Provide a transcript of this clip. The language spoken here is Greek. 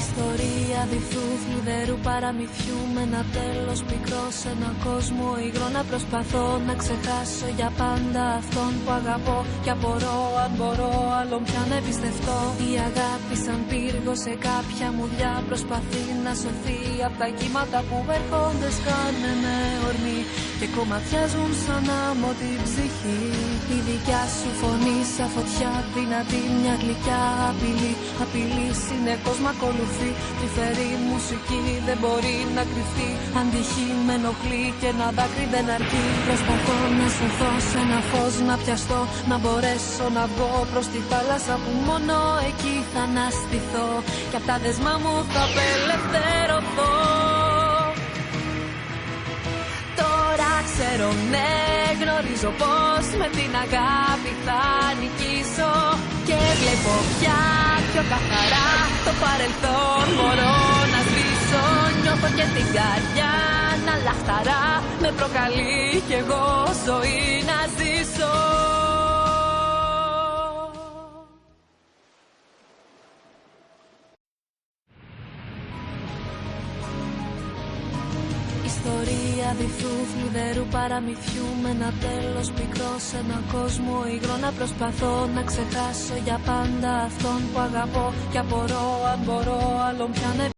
Ιστορία διφθού θλιβερού παραμυθιού με ένα τέλος πικρό σε έναν κόσμο υγρό. Να προσπαθώ να ξεχάσω για πάντα αυτόν που αγαπώ και απορώ αν μπορώ άλλον πια να εμπιστευτώ. Η αγάπη σαν πύργο σε κάποια μουδιά προσπαθεί να σωθεί από τα κύματα που έρχονται σκάνε με ορμή και κομματιάζουν σαν άμμο την ψυχή. Η δικιά σου φωνή σαν φωτιά δυνατή, μια γλυκιά απειλή. Απειλή συνεχώς μ' ακολουθεί. Τρυφερή μουσική δεν μπορεί να κρυφτεί. Αν τυχεί με ενοχλεί και ένα δάκρυ δεν αρκεί. Προσπαθώ να σωθώ σε ένα φως να πιαστώ, να μπορέσω να βγω προς τη θάλασσα που μόνο εκεί θα αναστηθώ και απ' τα δεσμά μου θα απελευθερωθώ. Τώρα ξέρω, ναι, γνωρίζω πως με την αγάπη θα νικήσω και βλέπω πια πιο καθαρά το παρελθόν μπορώ να σβήσω. Νιώθω και την καρδιά να λαχταρά, με προκαλεί κι εγώ ζωή να ζήσω. Ιστορία διφθού θλιβερού παραμυθιού με ένα τέλος πικρό σε έναν κόσμο υγρό. Να προσπαθώ να ξεχάσω για πάντα αυτόν που αγαπώ και απορώ αν μπορώ άλλον πια να